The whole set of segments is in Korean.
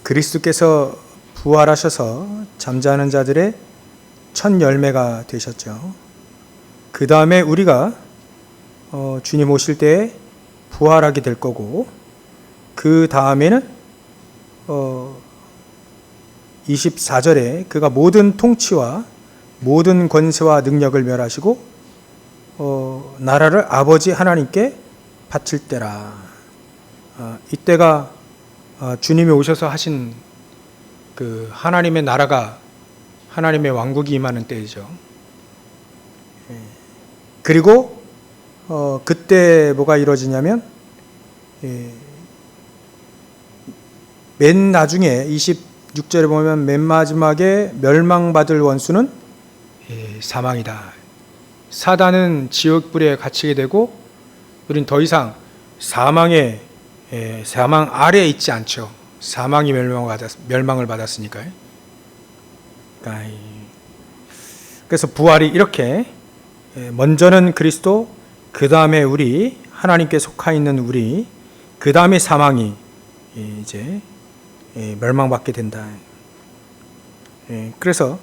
그리스도께서 부활하셔서 잠자는 자들의 첫 열매가 되셨죠. 그 다음에 우리가 주님 오실 때 부활하게 될 거고, 그 다음에는 24절에 그가 모든 통치와 모든 권세와 능력을 멸하시고 나라를 아버지 하나님께 바칠 때라. 이때가 주님이 오셔서 하신 그 하나님의 나라가, 하나님의 왕국이 임하는 때이죠. 그리고 그때 뭐가 이루어지냐면 맨 나중에 26절에 보면 맨 마지막에 멸망받을 원수는 사망이다. 사단은 지옥불에 갇히게 되고 우린 더 이상 사망 아래에 있지 않죠. 사망이 멸망을 받았으니까요. 그래서 부활이 이렇게 먼저는 그리스도, 그 다음에 우리, 하나님께 속하 있는 우리, 그 다음에 사망이 이제 멸망받게 된다. 그래서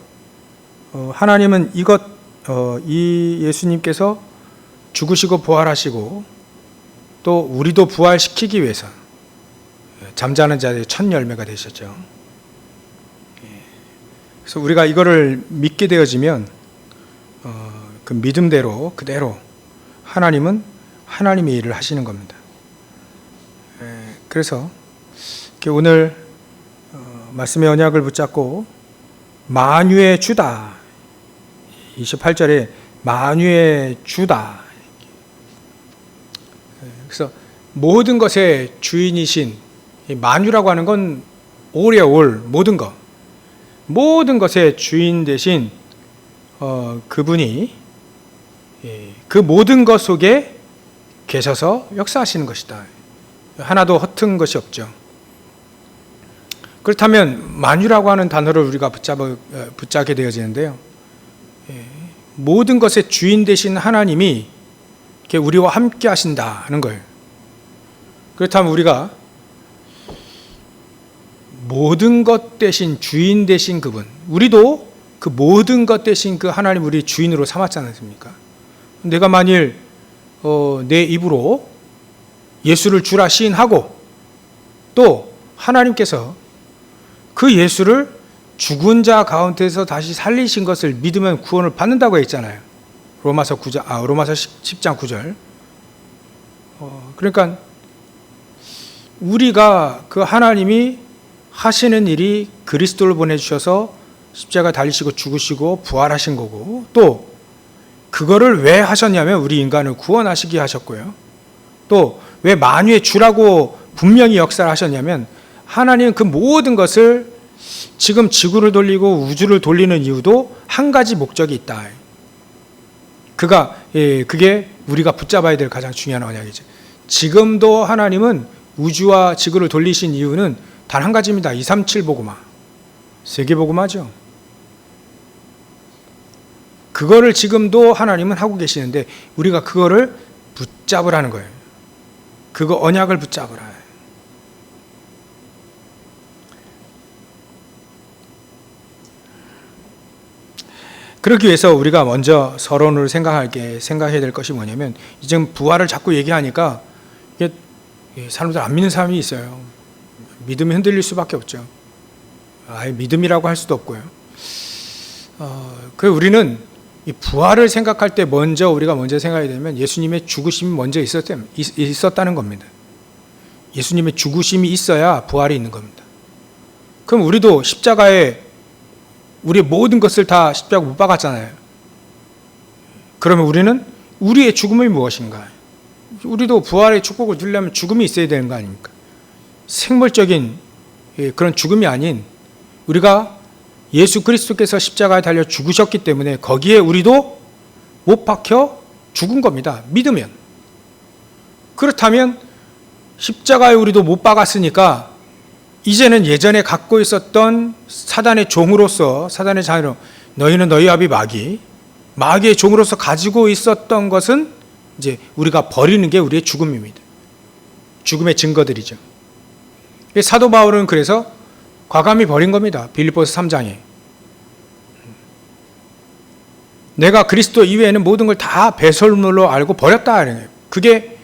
하나님은 이 예수님께서 죽으시고 부활하시고 또 우리도 부활시키기 위해서 잠자는 자들의 첫 열매가 되셨죠. 그래서 우리가 이거를 믿게 되어지면 그 믿음대로 그대로 하나님은 하나님의 일을 하시는 겁니다. 그래서 오늘 말씀의 언약을 붙잡고 만유의 주다, 28절에 만유의 주다. 그래서 모든 것의 주인이신, 만유라고 하는 건 올이야, 올, 모든 것, 모든 것의 주인 되신 그분이 그 모든 것 속에 계셔서 역사하시는 것이다. 하나도 허튼 것이 없죠. 그렇다면 만유라고 하는 단어를 우리가 붙잡게 되어지는데요. 모든 것의 주인 되신 하나님이 우리와 함께 하신다는 거예요. 그렇다면 우리가 모든 것 대신 주인 되신 그분, 우리도 그 모든 것 대신 그 하나님 우리 주인으로 삼았지 않습니까? 내가 만일 내 입으로 예수를 주라 시인하고 또 하나님께서 그 예수를 죽은 자 가운데서 다시 살리신 것을 믿으면 구원을 받는다고 했잖아요. 로마서 10장 9절. 그러니까 우리가 그 하나님이 하시는 일이 그리스도를 보내주셔서 십자가 달리시고 죽으시고 부활하신 거고, 또 그거를 왜 하셨냐면 우리 인간을 구원하시기 하셨고요. 또 왜 만유의 주라고 분명히 역사를 하셨냐면 하나님은 그 모든 것을 지금 지구를 돌리고 우주를 돌리는 이유도 한 가지 목적이 있다. 그게 우리가 붙잡아야 될 가장 중요한 언약이죠. 지금도 하나님은 우주와 지구를 돌리신 이유는 단 한 가지입니다. 237 복음화, 세계 복음화죠. 그거를 지금도 하나님은 하고 계시는데 우리가 그거를 붙잡으라는 거예요. 그거 언약을 붙잡으라. 그러기 위해서 우리가 먼저 서론을 생각해야 될 것이 뭐냐면, 지금 부활을 자꾸 얘기하니까 이게 사람들 안 믿는 사람이 있어요. 믿음이 흔들릴 수밖에 없죠. 아예 믿음이라고 할 수도 없고요. 그래서 우리는 이 부활을 생각할 때 우리가 먼저 생각해야 되면 예수님의 죽으심이 먼저 있었다는 겁니다. 예수님의 죽으심이 있어야 부활이 있는 겁니다. 그럼 우리도 십자가에 우리의 모든 것을 다 십자가 못 박았잖아요. 그러면 우리는 우리의 죽음이 무엇인가? 우리도 부활의 축복을 누리려면 죽음이 있어야 되는 거 아닙니까? 생물적인 그런 죽음이 아닌 우리가 예수 그리스도께서 십자가에 달려 죽으셨기 때문에 거기에 우리도 못 박혀 죽은 겁니다. 믿으면. 그렇다면 십자가에 우리도 못 박았으니까 이제는 예전에 갖고 있었던 사단의 종으로서, 사단의 자녀로, 너희는 너희 아비 마귀의 종으로서 가지고 있었던 것은 이제 우리가 버리는 게 우리의 죽음입니다. 죽음의 증거들이죠. 사도 바울은 그래서 과감히 버린 겁니다. 빌립보서 3장에. 내가 그리스도 이외에는 모든 걸 다 배설물로 알고 버렸다. 그게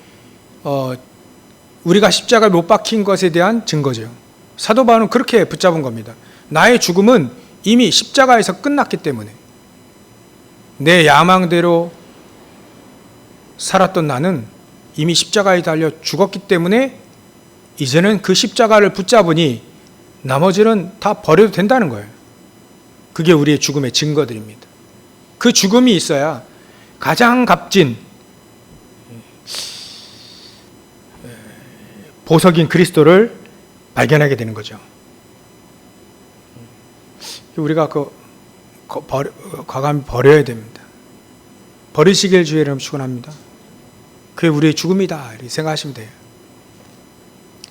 우리가 십자가에 못 박힌 것에 대한 증거죠. 사도 바울은 그렇게 붙잡은 겁니다. 나의 죽음은 이미 십자가에서 끝났기 때문에 내 야망대로 살았던 나는 이미 십자가에 달려 죽었기 때문에 이제는 그 십자가를 붙잡으니 나머지는 다 버려도 된다는 거예요. 그게 우리의 죽음의 증거들입니다. 그 죽음이 있어야 가장 값진 보석인 그리스도를 발견하게 되는 거죠. 우리가 과감히 버려야 됩니다. 버리시길 주의 이름 축원합니다. 그게 우리의 죽음이다 이렇게 생각하시면 돼요.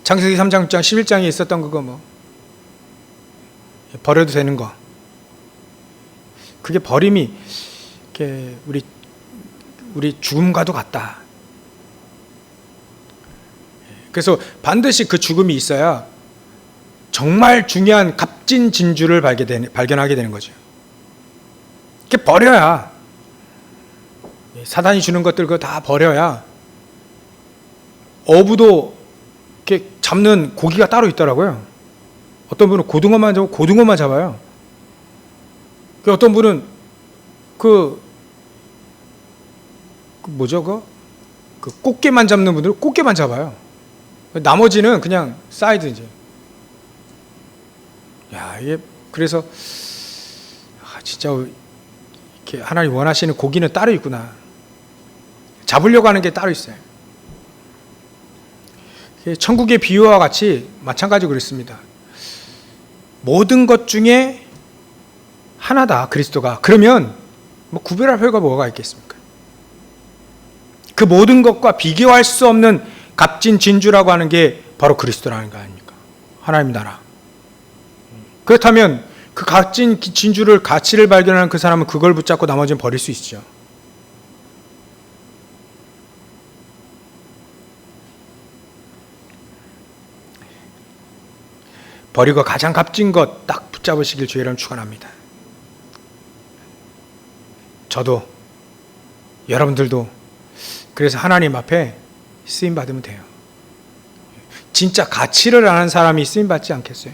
창세기 3장 6장 11장에 있었던 그거 버려도 되는 거, 그게 버림이 우리 죽음과도 같다. 그래서 반드시 그 죽음이 있어야 정말 중요한 값진 진주를 발견하게 되는 거죠. 이렇게 버려야, 사단이 주는 것들 그거 다 버려야 어부도 이렇게 잡는 고기가 따로 있더라고요. 어떤 분은 고등어만 잡아요. 어떤 분은 그 꽃게만 잡는 분들은 꽃게만 잡아요. 나머지는 그냥 사이드 이제. 이게 그래서 진짜 이렇게 하나님 원하시는 고기는 따로 있구나. 잡으려고 하는 게 따로 있어요. 천국의 비유와 같이 마찬가지로 그랬습니다. 모든 것 중에 하나다 그리스도가. 그러면 구별할 필요가 뭐가 있겠습니까? 그 모든 것과 비교할 수 없는 값진 진주라고 하는 게 바로 그리스도라는 거 아닙니까? 하나님 나라. 그렇다면 그 값진 진주를, 가치를 발견하는 그 사람은 그걸 붙잡고 나머지는 버릴 수 있죠. 버리고 가장 값진 것 딱 붙잡으시길 주의 이름 축원합니다. 저도, 여러분들도 그래서 하나님 앞에 쓰임 받으면 돼요. 진짜 가치를 아는 사람이 쓰임 받지 않겠어요?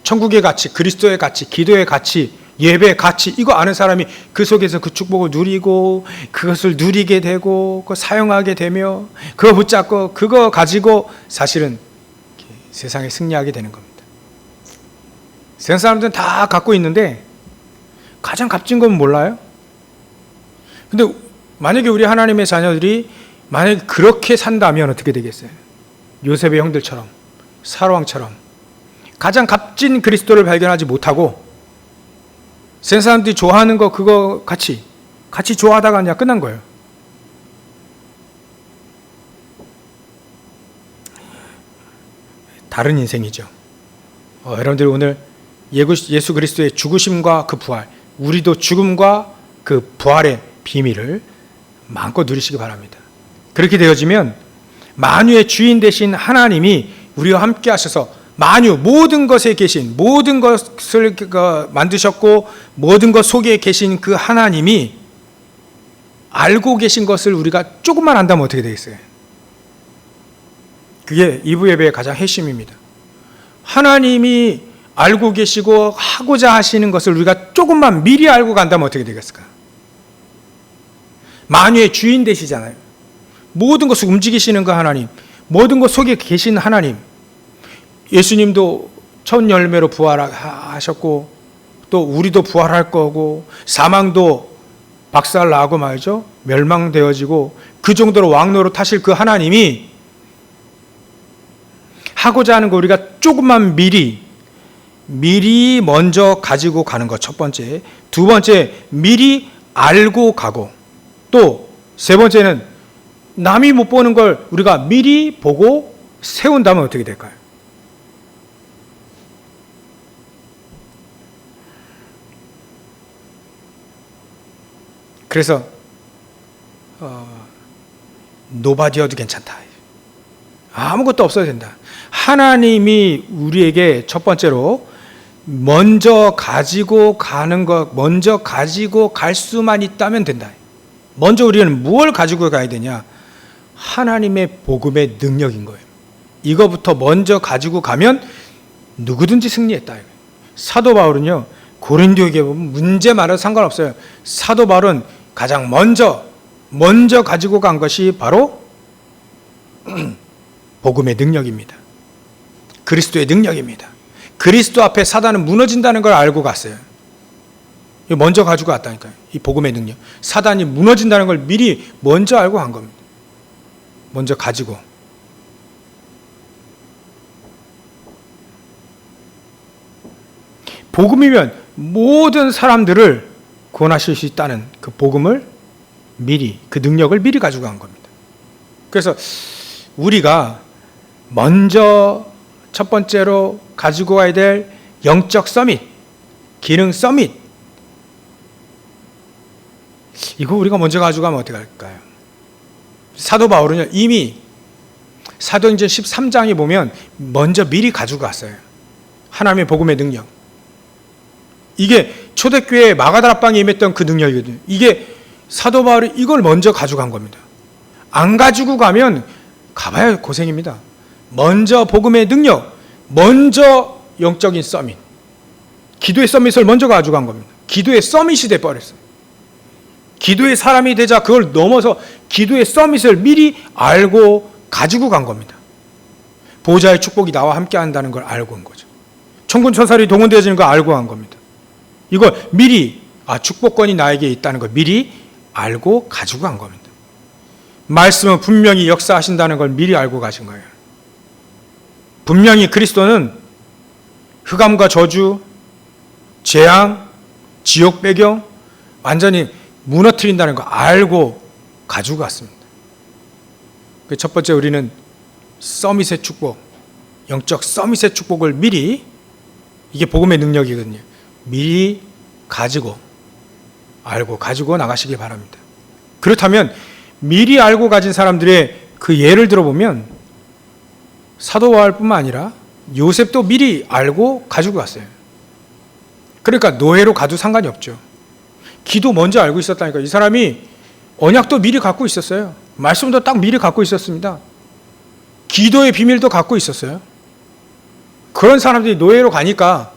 천국의 가치, 그리스도의 가치, 기도의 가치, 예배의 가치, 이거 아는 사람이 그 속에서 그 축복을 누리고 그것을 누리게 되고 그거 사용하게 되며 그거 붙잡고 그거 가지고 사실은 세상에 승리하게 되는 겁니다. 세상 사람들은 다 갖고 있는데 가장 값진 건 몰라요? 근데 만약에 우리 하나님의 자녀들이 만약에 그렇게 산다면 어떻게 되겠어요? 요셉의 형들처럼, 사로왕처럼 가장 값진 그리스도를 발견하지 못하고 세상 사람들이 좋아하는 거 그거 같이 좋아하다가 그냥 끝난 거예요. 다른 인생이죠. 여러분들 오늘 예수 그리스도의 죽으심과 그 부활, 우리도 죽음과 그 부활의 비밀을 마음껏 누리시기 바랍니다. 그렇게 되어지면 만유의 주인 되신 하나님이 우리와 함께 하셔서 만유, 모든 것에 계신, 모든 것을 만드셨고 모든 것 속에 계신 그 하나님이 알고 계신 것을 우리가 조금만 안다면 어떻게 되겠어요? 그게 2부 예배의 가장 핵심입니다. 하나님이 알고 계시고 하고자 하시는 것을 우리가 조금만 미리 알고 간다면 어떻게 되겠을까? 만유의 주인 되시잖아요. 모든 것을 움직이시는 그 하나님, 모든 것 속에 계신 하나님. 예수님도 첫 열매로 부활하셨고 또 우리도 부활할 거고 사망도 박살나고 말이죠. 멸망되어지고 그 정도로 왕노릇 하실 그 하나님이 하고자 하는 거 우리가 조금만 미리 먼저 가지고 가는 것 첫 번째. 두 번째, 미리 알고 가고 또 세 번째는 남이 못 보는 걸 우리가 미리 보고 세운다면 어떻게 될까요? 그래서 노바디어도 괜찮다. 아무것도 없어도 된다. 하나님이 우리에게 첫 번째로 먼저 가지고 가는 것, 먼저 가지고 갈 수만 있다면 된다. 먼저 우리는 무엇을 가지고 가야 되냐? 하나님의 복음의 능력인 거예요. 이거부터 먼저 가지고 가면 누구든지 승리했다. 사도 바울은요, 고린도에게 보면 문제 많아도 상관없어요. 사도 바울은 가장 먼저 가지고 간 것이 바로 복음의 능력입니다. 그리스도의 능력입니다. 그리스도 앞에 사단은 무너진다는 걸 알고 갔어요. 먼저 가지고 갔다니까요. 이 복음의 능력. 사단이 무너진다는 걸 미리 먼저 알고 간 겁니다. 먼저 가지고. 복음이면 모든 사람들을 구원하실 수 있다는 그 복음을 미리, 그 능력을 미리 가지고 간 겁니다. 그래서 우리가 먼저 첫 번째로 가지고 가야 될 영적 서밋, 기능 서밋, 이거 우리가 먼저 가지고 가면 어떻게 할까요? 사도 바울은요, 이미 사도행전 13장에 보면 먼저 미리 가지고 갔어요. 하나님의 복음의 능력. 이게 초대교회 마가다락방에 임했던 그 능력이거든요. 이게 사도 바울이 이걸 먼저 가져간 겁니다. 안 가지고 가면 가봐야 고생입니다. 먼저 복음의 능력, 먼저 영적인 서밋, 기도의 서밋을 먼저 가져간 겁니다. 기도의 서밋이 돼버렸어요. 기도의 사람이 되자 그걸 넘어서 기도의 서밋을 미리 알고 가지고 간 겁니다. 보호자의 축복이 나와 함께 한다는 걸 알고 온 거죠. 천군 천사들이 동원되어지는 걸 알고 간 겁니다. 이걸 미리, 축복권이 나에게 있다는 걸 미리 알고 가지고 간 겁니다. 말씀은 분명히 역사하신다는 걸 미리 알고 가신 거예요. 분명히 그리스도는 흑암과 저주, 재앙, 지옥 배경 완전히 무너뜨린다는 걸 알고 가지고 갔습니다. 첫 번째 우리는 서밋의 축복, 영적 서밋의 축복을 미리, 이게 복음의 능력이거든요. 미리 가지고, 알고 가지고 나가시기 바랍니다. 그렇다면 미리 알고 가진 사람들의 그 예를 들어보면 사도 바울뿐만 아니라 요셉도 미리 알고 가지고 갔어요. 그러니까 노예로 가도 상관이 없죠. 기도 먼저 알고 있었다니까. 이 사람이 언약도 미리 갖고 있었어요. 말씀도 딱 미리 갖고 있었습니다. 기도의 비밀도 갖고 있었어요. 그런 사람들이 노예로 가니까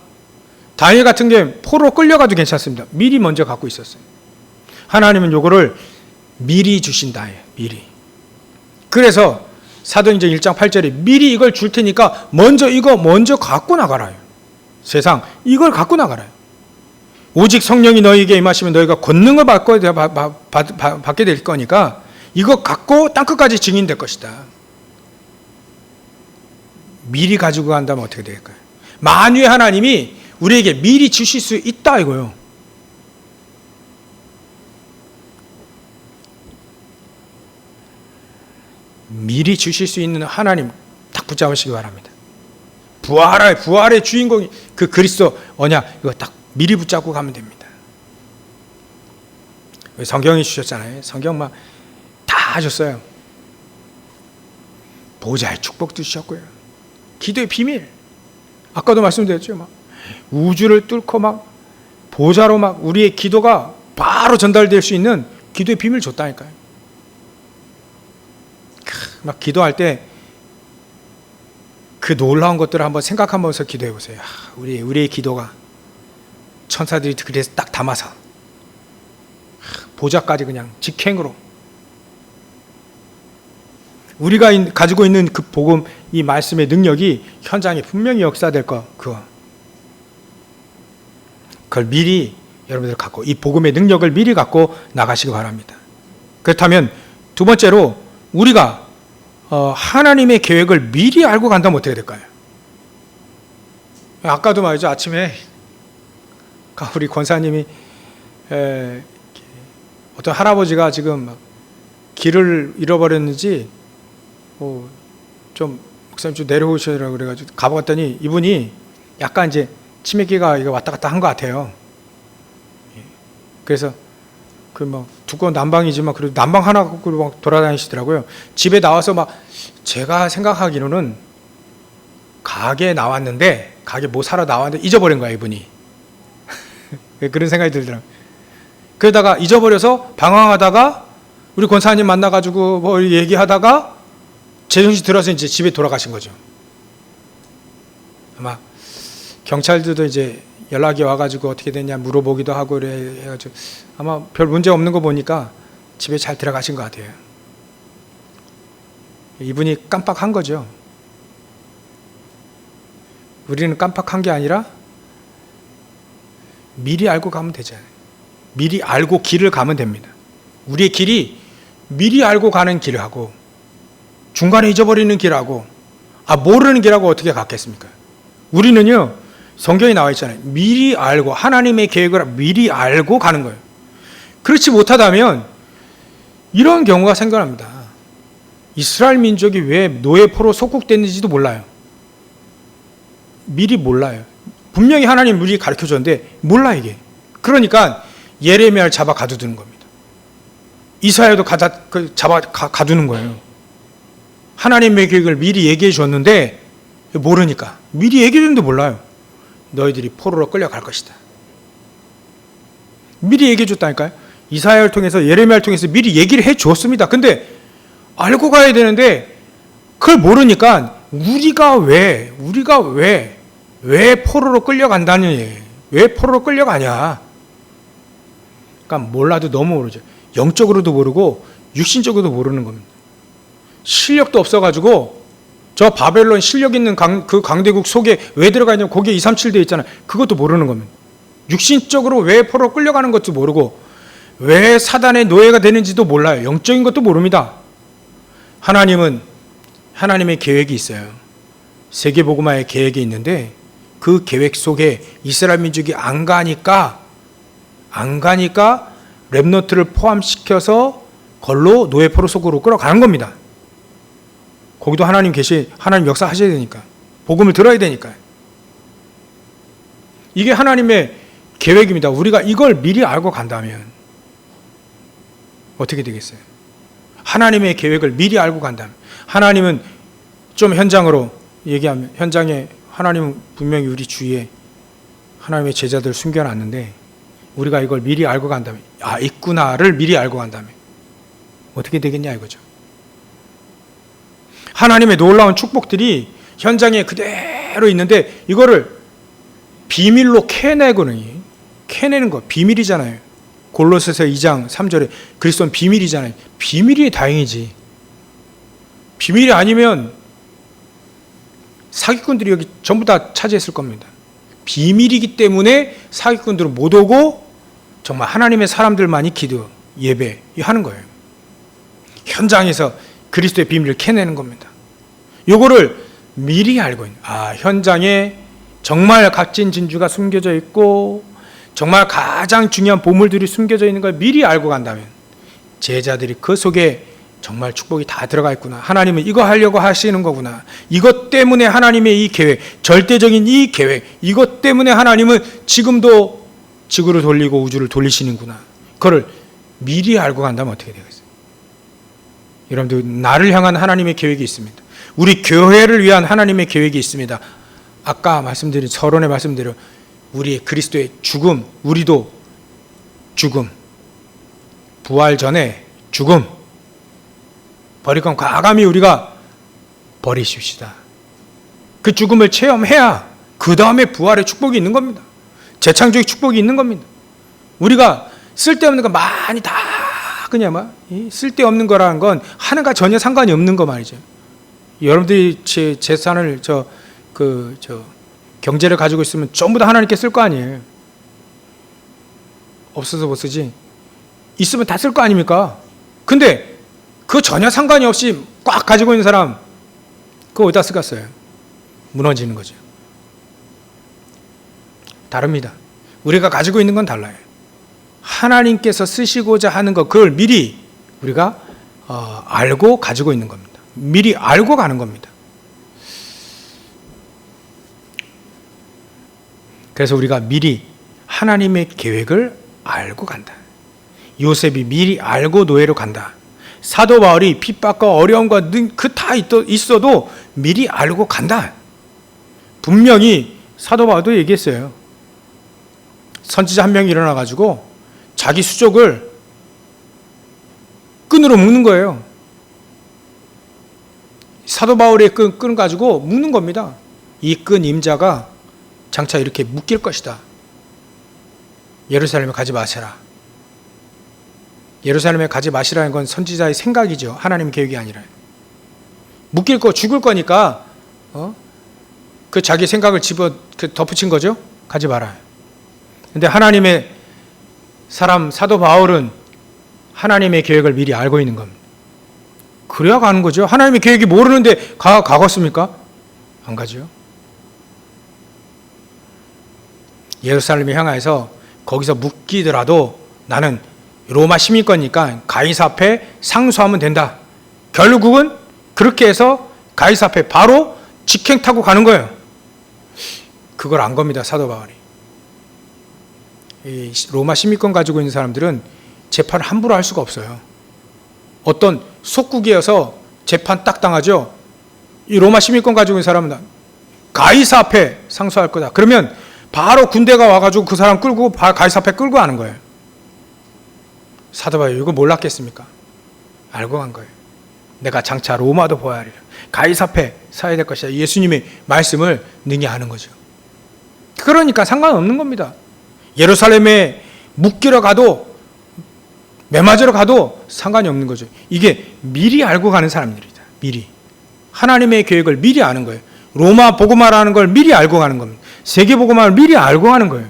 다니엘 같은 게 포로로 끌려가도 괜찮습니다. 미리 먼저 갖고 있었어요. 하나님은 요거를 미리 주신다. 미리. 그래서 사도행전 1장 8절에 미리 이걸 줄 테니까 이거 먼저 갖고 나가라요. 세상 이걸 갖고 나가라요. 오직 성령이 너희에게 임하시면 너희가 권능을 받게 될 거니까 이거 갖고 땅끝까지 증인될 것이다. 미리 가지고 간다면 어떻게 될까요? 만유의 하나님이 우리에게 미리 주실 수 있다 이거요. 미리 주실 수 있는 하나님 딱 붙잡으시기 바랍니다. 부활의 주인공이 그 그리스도 언약 이거 딱 미리 붙잡고 가면 됩니다. 성경이 주셨잖아요. 성경 막 다 줬어요. 보좌의 축복도 주셨고요. 기도의 비밀. 아까도 말씀드렸죠. 막 우주를 뚫고 막 보좌로 막 우리의 기도가 바로 전달될 수 있는 기도의 비밀 줬다니까요. 막 기도할 때 그 놀라운 것들을 한번 생각하면서 기도해 보세요. 우리의 기도가 천사들이 그래서 딱 담아서 보좌까지 그냥 직행으로 우리가 가지고 있는 그 복음, 이 말씀의 능력이 현장에 분명히 역사될 그걸 미리 여러분들 갖고 이 복음의 능력을 미리 갖고 나가시기 바랍니다. 그렇다면 두 번째로 우리가 하나님의 계획을 미리 알고 간다면 어떻게 될까요? 아까도 말이죠. 아침에 우리 권사님이 어떤 할아버지가 지금 길을 잃어버렸는지 좀 목사님 좀 내려오시라고 그래가지고 가봤더니 이분이 약간 이제 치매기가 왔다 갔다 한 것 같아요. 그래서 두꺼운 난방이지만 그래도 난방 하나 갖고 막 돌아다니시더라고요. 집에 나와서 막 제가 생각하기로는 가게에 나왔는데 가게 뭐 사러 나왔는데 잊어버린 거야 이분이. 그런 생각이 들더라고요. 그러다가 잊어버려서 방황하다가 우리 권사님 만나가지고 뭐 얘기하다가 제정신 들어서 이제 집에 돌아가신 거죠. 아마 경찰들도 이제 연락이 와가지고 어떻게 됐냐 물어보기도 하고 그래 해가지고 아마 별 문제 없는 거 보니까 집에 잘 들어가신 것 같아요. 이분이 깜빡한 거죠. 우리는 깜빡한 게 아니라 미리 알고 가면 되잖아요. 미리 알고 길을 가면 됩니다. 우리의 길이 미리 알고 가는 길하고 중간에 잊어버리는 길하고 모르는 길하고 어떻게 같겠습니까? 우리는요, 성경에 나와 있잖아요. 미리 알고 하나님의 계획을 미리 알고 가는 거예요. 그렇지 못하다면 이런 경우가 생겨납니다. 이스라엘 민족이 왜 노예포로 속국됐는지도 몰라요. 미리 몰라요. 분명히 하나님 미리 가르쳐줬는데 몰라 이게. 그러니까 예레미야를 잡아 가두는 겁니다. 이사야도 잡아 가두는 거예요. 하나님의 계획을 미리 얘기해 줬는데 모르니까. 미리 얘기해 줬는데 몰라요. 너희들이 포로로 끌려갈 것이다. 미리 얘기해 줬다니까요. 이사야를 통해서 예레미야를 통해서 미리 얘기를 해 줬습니다. 근데 알고 가야 되는데 그걸 모르니까 우리가 왜 포로로 끌려간다니, 왜 포로로 끌려가냐. 그러니까 몰라도 너무 모르죠. 영적으로도 모르고 육신적으로도 모르는 겁니다. 실력도 없어가지고 저 바벨론 실력 있는 그 강대국 속에 왜 들어가 있냐면 거기에 237 돼 있잖아요. 그것도 모르는 겁니다. 육신적으로 왜 포로로 끌려가는 것도 모르고 왜 사단의 노예가 되는지도 몰라요. 영적인 것도 모릅니다. 하나님은 하나님의 계획이 있어요. 세계복음화의 계획이 있는데 그 계획 속에 이스라엘 민족이 안 가니까 렘넌트를 포함시켜서 걸로 노예포로 속으로 끌어가는 겁니다. 거기도 하나님 역사 하셔야 되니까. 복음을 들어야 되니까요. 이게 하나님의 계획입니다. 우리가 이걸 미리 알고 간다면 어떻게 되겠어요? 하나님의 계획을 미리 알고 간다면 하나님은 좀 현장으로 얘기하면 현장에 하나님은 분명히 우리 주위에 하나님의 제자들을 숨겨놨는데 우리가 이걸 미리 알고 간다면 있구나를 미리 알고 간다면 어떻게 되겠냐 이거죠. 하나님의 놀라운 축복들이 현장에 그대로 있는데 이거를 비밀로 캐내는 거 비밀이잖아요. 골로새서 2장 3절에 그리스도는 비밀이잖아요. 비밀이 다행이지. 비밀이 아니면 사기꾼들이 여기 전부 다 차지했을 겁니다. 비밀이기 때문에 사기꾼들은 못 오고 정말 하나님의 사람들만이 기도, 예배 하는 거예요. 현장에서 그리스도의 비밀을 캐내는 겁니다. 요거를 미리 알고 있는, 현장에 정말 값진 진주가 숨겨져 있고 정말 가장 중요한 보물들이 숨겨져 있는 걸 미리 알고 간다면 제자들이 그 속에 정말 축복이 다 들어가 있구나. 하나님은 이거 하려고 하시는 거구나. 이것 때문에 하나님의 이 계획, 절대적인 이 계획, 이것 때문에 하나님은 지금도 지구를 돌리고 우주를 돌리시는구나. 그걸 미리 알고 간다면 어떻게 되겠어요? 여러분들, 나를 향한 하나님의 계획이 있습니다. 우리 교회를 위한 하나님의 계획이 있습니다. 아까 말씀드린 서론에 말씀드린 우리의 그리스도의 죽음, 우리도 죽음, 부활 전에 죽음, 버릴 건 과감히 우리가 버리십시다. 그 죽음을 체험해야 그 다음에 부활의 축복이 있는 겁니다. 재창조의 축복이 있는 겁니다. 우리가 쓸데없는 거 많이 다 그냥 쓸데없는 거라는 건 하나가 전혀 상관이 없는 거 말이죠. 여러분들이 제 재산을 경제를 가지고 있으면 전부 다 하나님께 쓸 거 아니에요. 없어서 못 쓰지. 있으면 다 쓸 거 아닙니까? 근데 그 전혀 상관이 없이 꽉 가지고 있는 사람 그거 어디다 쓰겠어요? 무너지는 거죠. 다릅니다. 우리가 가지고 있는 건 달라요. 하나님께서 쓰시고자 하는 것, 그걸 미리 우리가 알고 가지고 있는 겁니다. 미리 알고 가는 겁니다. 그래서 우리가 미리 하나님의 계획을 알고 간다. 요셉이 미리 알고 노예로 간다. 사도 바울이 핍박과 어려움과 그 다 있어도 미리 알고 간다. 분명히 사도 바울도 얘기했어요. 선지자 한 명이 일어나가지고 자기 수족을 끈으로 묶는 거예요. 사도 바울의 끈 가지고 묶는 겁니다. 이 끈 임자가 장차 이렇게 묶일 것이다. 예루살렘에 가지 마시라. 예루살렘에 가지 마시라는 건 선지자의 생각이죠. 하나님 계획이 아니라. 묶일 거 죽을 거니까 그 자기 생각을 덧붙인 거죠. 가지 마라. 근데 하나님의 사람 사도 바울은 하나님의 계획을 미리 알고 있는 겁니다. 그래야 가는 거죠. 하나님의 계획이 모르는데 가겠습니까? 안 가죠. 예루살렘에 향해서 거기서 묶이더라도 나는 로마 시민권이니까 가이사 앞에 상소하면 된다. 결국은 그렇게 해서 가이사 앞에 바로 직행 타고 가는 거예요. 그걸 안 겁니다. 사도 바울이. 이 로마 시민권 가지고 있는 사람들은 재판을 함부로 할 수가 없어요. 어떤 속국이어서 재판 딱 당하죠. 이 로마 시민권 가지고 있는 사람은 가이사 앞에 상소할 거다. 그러면 바로 군대가 와가지고 그 사람 끌고 가이사 앞에 끌고 가는 거예요. 사도 바울이 이거 몰랐겠습니까? 알고 간 거예요. 내가 장차 로마도 보아야 하리라. 가이사 앞에 서야 될 것이다. 예수님의 말씀을 능히 아는 거죠. 그러니까 상관없는 겁니다. 예루살렘에 묶이러 가도 매맞으러 가도 상관이 없는 거죠. 이게 미리 알고 가는 사람들이다. 미리. 하나님의 계획을 미리 아는 거예요. 로마 복음화라는 걸 미리 알고 가는 겁니다. 세계 복음화를 미리 알고 가는 거예요.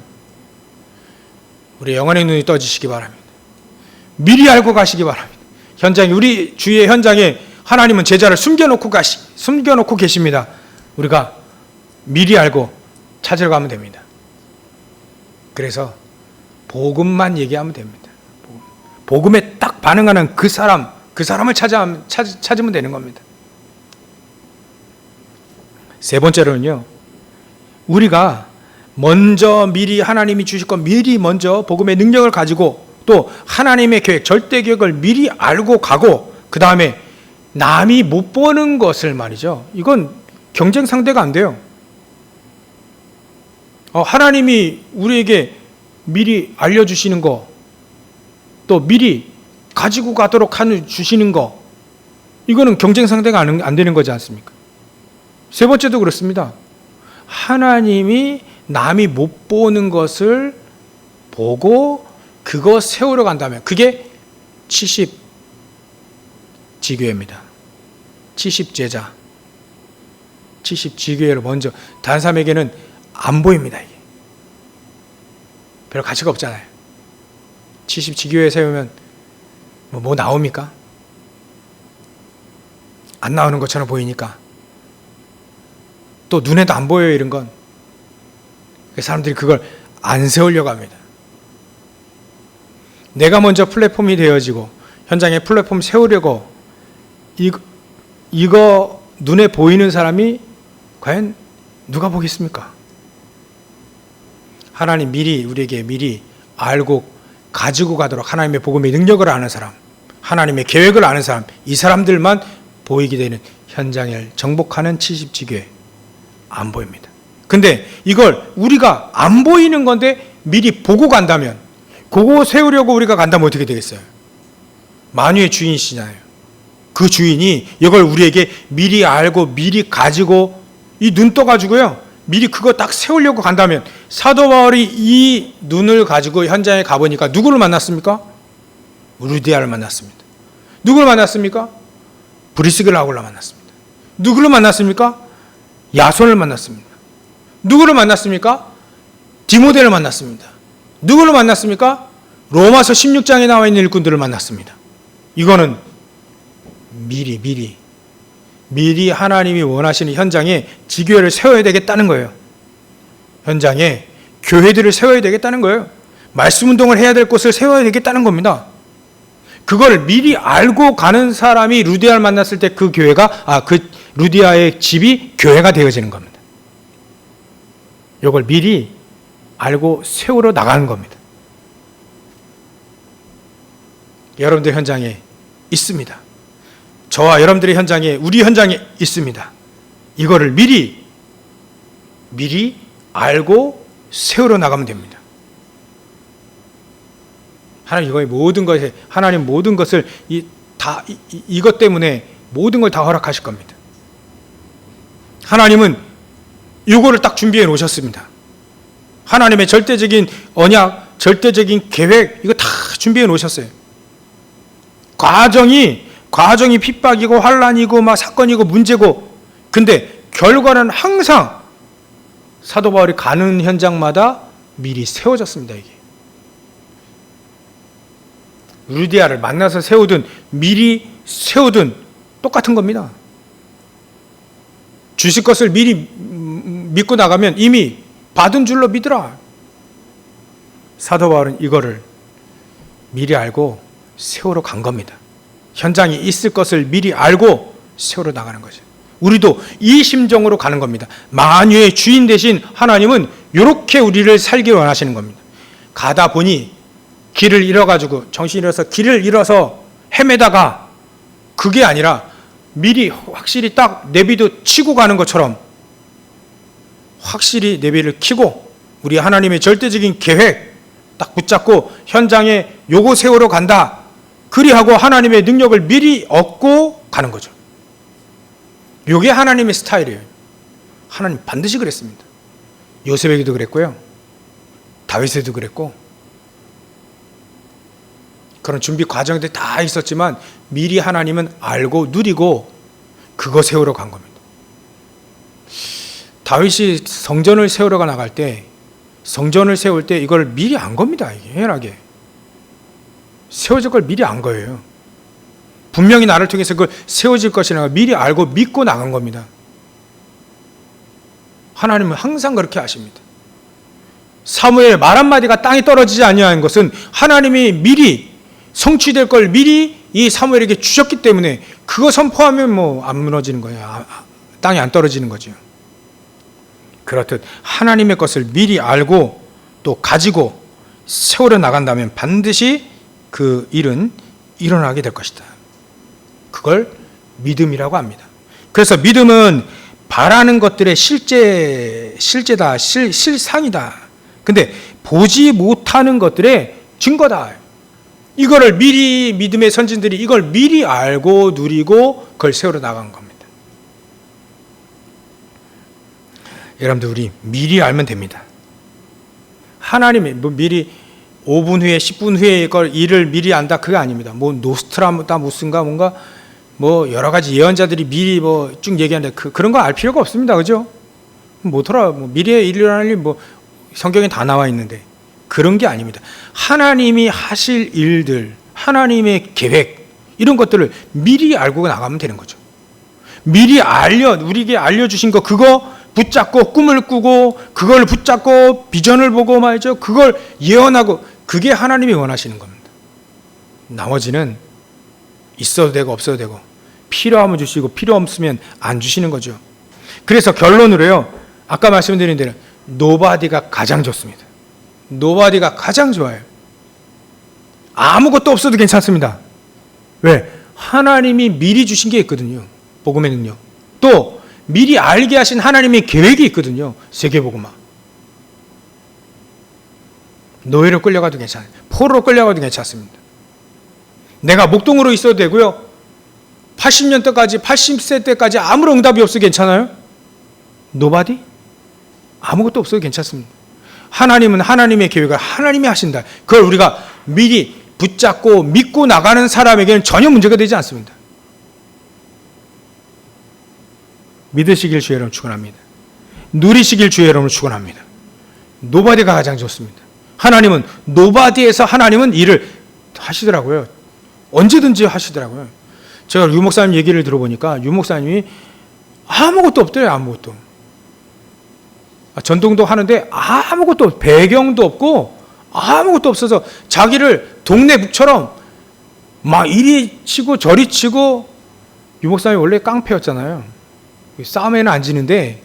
우리 영혼의 눈이 떠지시기 바랍니다. 미리 알고 가시기 바랍니다. 현장에, 우리 주위의 현장에 하나님은 제자를 숨겨놓고 계십니다. 우리가 미리 알고 찾으러 가면 됩니다. 그래서 복음만 얘기하면 됩니다. 복음에 딱 반응하는 그 사람을 찾으면 되는 겁니다. 세 번째로는요, 우리가 먼저 미리 하나님이 주실 것 미리 먼저 복음의 능력을 가지고 또 하나님의 계획, 절대 계획을 미리 알고 가고 그 다음에 남이 못 보는 것을 말이죠. 이건 경쟁 상대가 안 돼요. 하나님이 우리에게 미리 알려주시는 거, 또 미리 가지고 가도록 주시는 거, 이거는 경쟁 상대가 안 되는 거지 않습니까? 세 번째도 그렇습니다. 하나님이 남이 못 보는 것을 보고 그거 세우러 간다면 그게 70지교회입니다. 70제자. 70지교회를 먼저, 다른 사람에게는 안 보입니다. 이게 별 가치가 없잖아요. 70지교회 세우면 뭐 나옵니까? 안 나오는 것처럼 보이니까. 또 눈에도 안 보여요, 이런 건. 사람들이 그걸 안 세우려고 합니다. 내가 먼저 플랫폼이 되어지고 현장에 플랫폼 세우려고 이거 눈에 보이는 사람이 과연 누가 보겠습니까? 하나님 우리에게 미리 알고 가지고 가도록 하나님의 복음의 능력을 아는 사람, 하나님의 계획을 아는 사람, 이 사람들만 보이게 되는 현장을 정복하는 70지교회 안 보입니다. 근데 이걸 우리가 안 보이는 건데 미리 보고 간다면, 그거 세우려고 우리가 간다면 어떻게 되겠어요? 만유의 주인이시잖아요. 그 주인이 이걸 우리에게 미리 알고 미리 가지고 이 눈 떠가지고요, 미리 그거 딱 세우려고 간다면, 사도 바울이 이 눈을 가지고 현장에 가보니까 누구를 만났습니까? 루디아를 만났습니다. 누구를 만났습니까? 브리스길라고를 만났습니다. 누구를 만났습니까? 야손을 만났습니다. 누구를 만났습니까? 디모데를 만났습니다. 누구를 만났습니까? 로마서 16장에 나와 있는 일꾼들을 만났습니다. 이거는 미리 하나님이 원하시는 현장에 지교회를 세워야 되겠다는 거예요. 현장에 교회들을 세워야 되겠다는 거예요. 말씀 운동을 해야 될 곳을 세워야 되겠다는 겁니다. 그걸 미리 알고 가는 사람이 루디아를 만났을 때 그 교회가, 그 루디아의 집이 교회가 되어지는 겁니다. 이걸 미리 알고 세우러 나가는 겁니다. 여러분들 현장에 있습니다. 저와 여러분들의 현장에, 우리 현장에 있습니다. 이거를 미리 미리 알고 세우러 나가면 됩니다. 하나님 하나님 모든 것을 이것 때문에 모든 걸 다 허락하실 겁니다. 하나님은 이거를 딱 준비해 놓으셨습니다. 하나님의 절대적인 언약, 절대적인 계획, 이거 다 준비해 놓으셨어요. 과정이 핍박이고 환란이고 막 사건이고 문제고, 근데 결과는 항상 사도 바울이 가는 현장마다 미리 세워졌습니다. 이게 루디아를 만나서 세우든 미리 세우든 똑같은 겁니다. 주실 것을 미리 믿고 나가면 이미 받은 줄로 믿으라. 사도 바울은 이거를 미리 알고 세우러 간 겁니다. 현장에 있을 것을 미리 알고 세우러 나가는 거죠. 우리도 이 심정으로 가는 겁니다. 만유의 주인 되신 하나님은 이렇게 우리를 살기 원하시는 겁니다. 가다 보니 길을 잃어가지고 정신이 잃어서 길을 잃어서 헤매다가 그게 아니라 미리 확실히 딱 내비도 치고 가는 것처럼 확실히 내비를 켜고 우리 하나님의 절대적인 계획 딱 붙잡고 현장에 요거 세우러 간다. 그리하고 하나님의 능력을 미리 얻고 가는 거죠. 요게 하나님의 스타일이에요. 하나님 반드시 그랬습니다. 요셉에게도 그랬고요. 다윗에도 그랬고, 그런 준비 과정들이 다 있었지만 미리 하나님은 알고 누리고 그거 세우러 간 겁니다. 다윗이 성전을 세우러 나갈 때, 성전을 세울 때 이걸 미리 안 겁니다. 이게 희한하게 세워질 걸 미리 안 거예요. 분명히 나를 통해서 그걸 세워질 것이라는 걸 미리 알고 믿고 나간 겁니다. 하나님은 항상 그렇게 하십니다. 사무엘 말 한마디가 땅에 떨어지지 아니하는 것은 하나님이 미리 성취될 걸 미리 이 사무엘에게 주셨기 때문에 그거 선포하면 뭐 안 무너지는 거예요. 땅에 안 떨어지는 거죠. 그렇듯 하나님의 것을 미리 알고 또 가지고 세우러 나간다면 반드시 그 일은 일어나게 될 것이다. 그걸 믿음이라고 합니다. 그래서 믿음은 바라는 것들의 실제다, 실상이다. 근데 보지 못하는 것들의 증거다. 이거를 미리 믿음의 선진들이 이걸 미리 알고 누리고 그걸 세우러 나간 겁니다. 여러분들 우리 미리 알면 됩니다. 하나님이 미리 5분 후에 10분 후에 이걸 일을 미리 안다 그게 아닙니다. 뭐 노스트라다무스인가 뭔가 뭐 여러 가지 예언자들이 미리 뭐 쭉 얘기하는데 그런 거 알 필요가 없습니다. 그죠? 뭐더라 뭐 미래에 일어날 일 뭐 성경에 다 나와 있는데 그런 게 아닙니다. 하나님이 하실 일들, 하나님의 계획 이런 것들을 미리 알고 나가면 되는 거죠. 미리 우리에게 알려주신 거 그거 붙잡고 꿈을 꾸고 그걸 붙잡고 비전을 보고 말이죠. 그걸 예언하고 그게 하나님이 원하시는 겁니다. 나머지는 있어도 되고 없어도 되고 필요하면 주시고 필요 없으면 안 주시는 거죠. 그래서 결론으로요. 아까 말씀드린 대로 노바디가 가장 좋습니다. 노바디가 가장 좋아요. 아무것도 없어도 괜찮습니다. 왜? 하나님이 미리 주신 게 있거든요. 복음의 능력. 또 미리 알게 하신 하나님의 계획이 있거든요. 세계복음화. 노예로 끌려가도 괜찮아요. 포로로 끌려가도 괜찮습니다. 내가 목동으로 있어도 되고요. 80년대까지 80세 때까지 아무런 응답이 없어도 괜찮아요? 노바디? 아무것도 없어도 괜찮습니다. 하나님은 하나님의 계획을 하나님이 하신다. 그걸 우리가 미리 붙잡고 믿고 나가는 사람에게는 전혀 문제가 되지 않습니다. 믿으시길 주의 이름으로 축원합니다. 누리시길 주의 이름으로 축원합니다. 노바디가 가장 좋습니다. 하나님은 노바디에서 하나님은 일을 하시더라고요. 언제든지 하시더라고요. 제가 유 목사님 얘기를 들어보니까 유 목사님이 아무것도 없더래요. 아무것도. 전통도 하는데 아무것도 배경도 없고 아무것도 없어서 자기를 동네 북처럼 막 이리 치고 저리 치고 유 목사님이 원래 깡패였잖아요. 싸움에는 안 지는데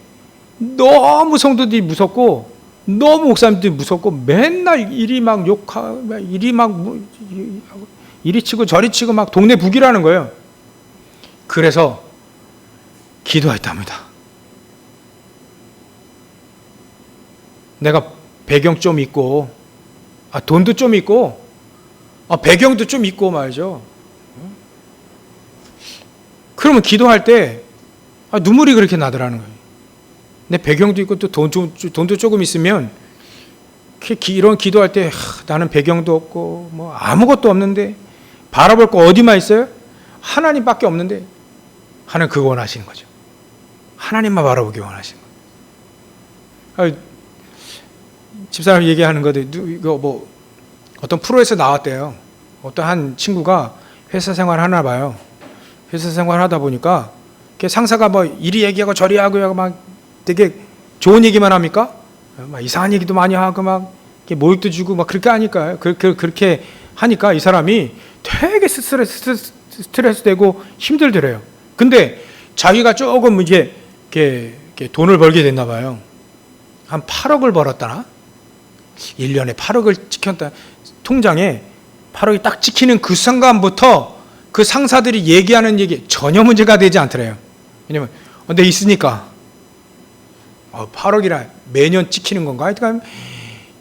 너무 성도들이 무섭고 너무 목사님들이 무섭고 맨날 이리 막 욕하고 이리 치고 저리 치고 막 동네 북이라는 거예요. 그래서 기도했답니다. 내가 배경 좀 있고, 돈도 좀 있고, 배경도 좀 있고 말이죠. 그러면 기도할 때 눈물이 그렇게 나더라는 거예요. 내 배경도 있고 또 돈도 조금 있으면 이런 기도할 때 나는 배경도 없고 뭐 아무것도 없는데 바라볼 거 어디만 있어요? 하나님밖에 없는데 하나님 그거 원하시는 거죠. 하나님만 바라보기 원하시는 거예요. 집사람 얘기하는 거들 이거 뭐 어떤 프로에서 나왔대요. 어떤 한 친구가 회사 생활 하나 봐요. 회사 생활 하다 보니까 상사가 뭐 이리 얘기하고 저리 하고 막 되게 좋은 얘기만 합니까? 막 이상한 얘기도 많이 하고 막 모욕도 주고 막 그렇게 하니까 그렇게 하니까 이 사람이 되게 스트레스 되고 힘들더래요. 근데 자기가 조금 이게 돈을 벌게 됐나 봐요. 한 8억을 벌었다나? 1년에 8억을 찍혔다. 통장에 8억이 딱 찍히는 그 순간부터 그 상사들이 얘기하는 얘기 전혀 문제가 되지 않더래요. 왜냐면 내 있으니까 8억이라 매년 찍히는 건가? 그러니까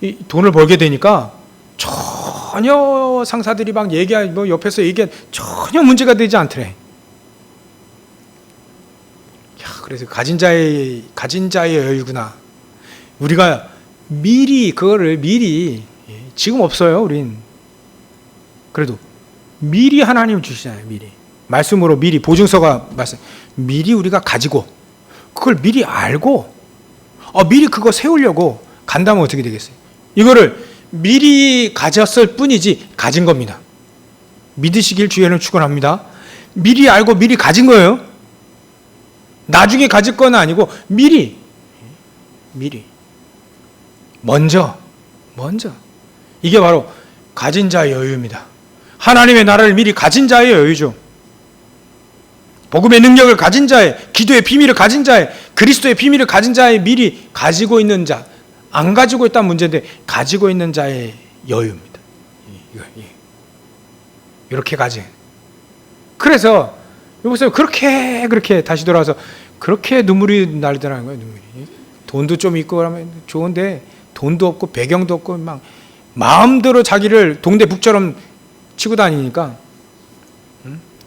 이 돈을 벌게 되니까 전혀 상사들이 막 뭐 옆에서 얘기한 전혀 문제가 되지 않더래. 그래서 가진 자의 여유구나. 우리가 그거를 미리 지금 없어요. 우린 그래도 미리 하나님 주시잖아요. 미리 말씀으로 미리 보증서가 말씀 미리 우리가 가지고 그걸 미리 알고 미리 그거 세우려고 간다면 어떻게 되겠어요? 이거를 미리 가졌을 뿐이지 가진 겁니다. 믿으시길 주의는 축원합니다. 미리 알고 미리 가진 거예요. 나중에 가질 건 아니고 미리 먼저 이게 바로 가진 자의 여유입니다. 하나님의 나라를 미리 가진 자의 여유죠. 복음의 능력을 가진 자의, 기도의 비밀을 가진 자의, 그리스도의 비밀을 가진 자의 미리 가지고 있는 자, 안 가지고 있다는 문제인데 가지고 있는 자의 여유입니다. 이렇게 가진. 그래서 여보세요. 그렇게 다시 돌아와서 그렇게 눈물이 날더라는 거예요. 눈물이. 돈도 좀 있고 그러면 좋은데 돈도 없고 배경도 없고 막 마음대로 자기를 동대 북처럼 치고 다니니까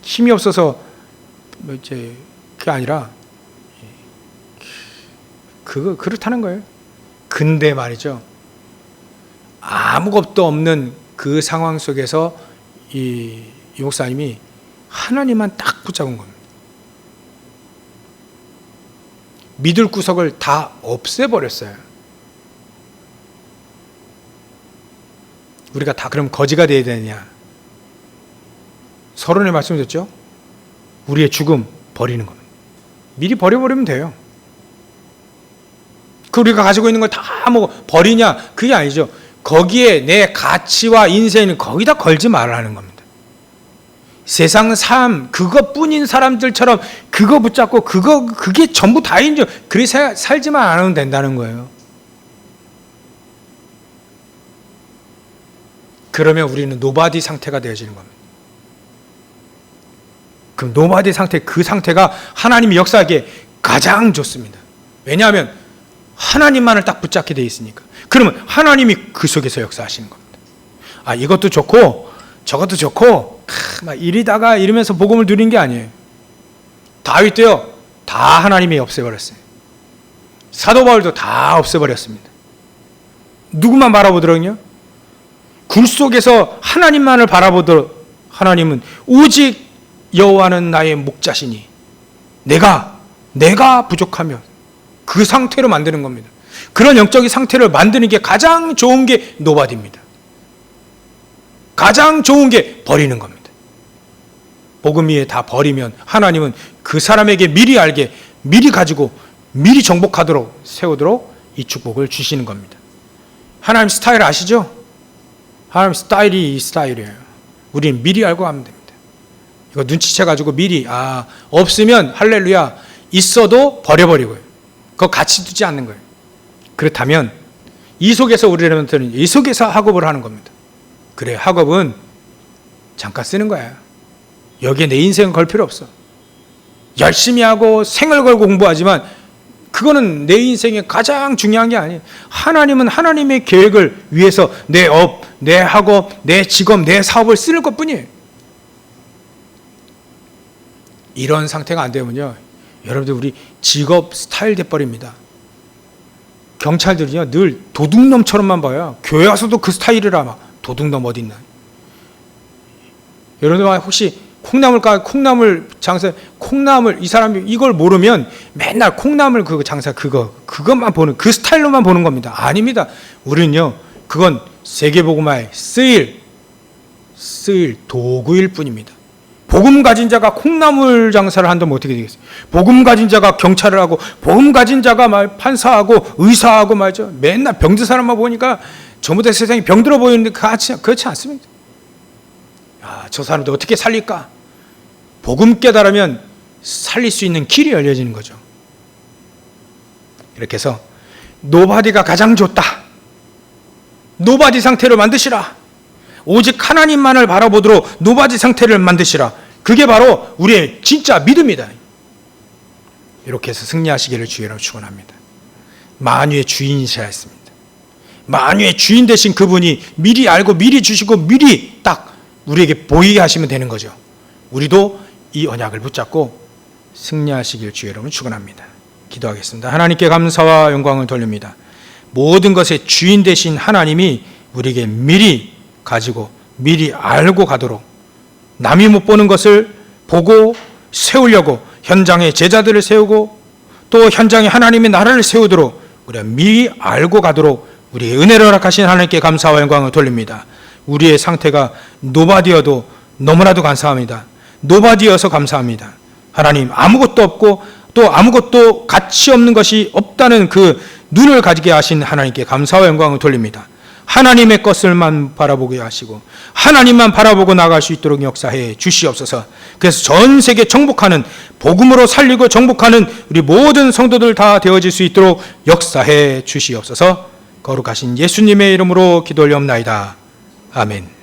힘이 없어서 뭐 이제 그게 아니라 그렇다는 거예요. 근데 말이죠. 아무것도 없는 그 상황 속에서 이 목사님이 하나님만 딱 붙잡은 겁니다. 믿을 구석을 다 없애버렸어요. 우리가 다 그럼 거지가 돼야 되느냐? 서론에 말씀드렸죠? 우리의 죽음 버리는 겁니다. 미리 버려버리면 돼요. 우리가 가지고 있는 걸 다 뭐 버리냐? 그게 아니죠. 거기에 내 가치와 인생을 거기다 걸지 말라는 겁니다. 세상 삶 그것뿐인 사람들처럼 그거 붙잡고 그게 전부 다인 줄 그리 살지만 않으면 된다는 거예요. 그러면 우리는 노바디 상태가 되어지는 겁니다. 그럼 노바디 상태, 그 상태가 하나님이 역사하기에 가장 좋습니다. 왜냐하면 하나님만을 딱 붙잡게 되어 있으니까. 그러면 하나님이 그 속에서 역사하시는 겁니다. 이것도 좋고 저것도 좋고 막 이러다가 이러면서 복음을 누린 게 아니에요. 다윗도요 다 하나님이 없애버렸어요. 사도 바울도 다 없애버렸습니다. 누구만 바라보더라고요? 굴 속에서 하나님만을 바라보도록 하나님은 오직 여호와는 나의 목자시니 내가 부족하면 그 상태로 만드는 겁니다. 그런 영적인 상태를 만드는 게 가장 좋은 게 노바디입니다. 가장 좋은 게 버리는 겁니다. 복음 위에 다 버리면 하나님은 그 사람에게 미리 알게 미리 가지고 미리 정복하도록 세우도록 이 축복을 주시는 겁니다. 하나님 스타일 아시죠? 하나님 스타일이 이 스타일이에요. 우리는 미리 알고 하면 됩니다. 이거 눈치채가지고 미리 없으면 할렐루야 있어도 버려버리고요. 그거 같이 두지 않는 거예요. 그렇다면 이 속에서 우리는 이 속에서 학업을 하는 겁니다. 그래 학업은 잠깐 쓰는 거야. 여기에 내 인생을 걸 필요 없어. 열심히 하고 생을 걸고 공부하지만 그거는 내 인생에 가장 중요한 게 아니에요. 하나님은 하나님의 계획을 위해서 내 업, 내 학업, 내 직업, 내 사업을 쓰는 것뿐이에요. 이런 상태가 안 되면요, 여러분들 우리 직업 스타일 돼버립니다. 경찰들이요 늘 도둑놈처럼만 봐요. 교회 와서도 그 스타일이라 막 도둑놈 어딨나. 여러분들 혹시 콩나물 장사, 콩나물 이 사람이 이걸 모르면 맨날 콩나물 그 장사 그것만 보는 그 스타일로만 보는 겁니다. 아닙니다. 우리는요 그건 세계복음화에 쓰일 도구일 뿐입니다. 복음 가진 자가 콩나물 장사를 한다면 어떻게 되겠어요? 복음 가진 자가 경찰을 하고, 복음 가진 자가 말 판사하고 의사하고 말이죠. 맨날 병든 사람만 보니까 전부 다 세상이 병들어 보이는데 그렇지 않습니다. 저 사람들 어떻게 살릴까? 복음 깨달으면 살릴 수 있는 길이 열려지는 거죠. 이렇게 해서 노바디가 가장 좋다. 노바디 상태를 만드시라. 오직 하나님만을 바라보도록 노바디 상태를 만드시라. 그게 바로 우리의 진짜 믿음이다. 이렇게 해서 승리하시기를 주의로 축원합니다. 만유의 주인이셔야 했습니다. 만유의 주인 되신 그분이 미리 알고 미리 주시고 미리 딱 우리에게 보이게 하시면 되는 거죠. 우리도 이 언약을 붙잡고 승리하시길 주의 이름으로 축원합니다. 기도하겠습니다. 하나님께 감사와 영광을 돌립니다. 모든 것의 주인 되신 하나님이 우리에게 미리 가지고 미리 알고 가도록, 남이 못 보는 것을 보고 세우려고 현장에 제자들을 세우고 또 현장에 하나님의 나라를 세우도록 우리가 미리 알고 가도록 우리의 은혜를 허락하신 하나님께 감사와 영광을 돌립니다. 우리의 상태가 노바디여도 너무나도 감사합니다. 노바디여서 감사합니다. 하나님, 아무것도 없고 또 아무것도 가치 없는 것이 없다는 그 눈을 가지게 하신 하나님께 감사와 영광을 돌립니다. 하나님의 것을만 바라보게 하시고 하나님만 바라보고 나갈 수 있도록 역사해 주시옵소서. 그래서 전 세계 정복하는, 복음으로 살리고 정복하는 우리 모든 성도들 다 되어질 수 있도록 역사해 주시옵소서. 거룩하신 예수님의 이름으로 기도 올리옵나이다. 아멘.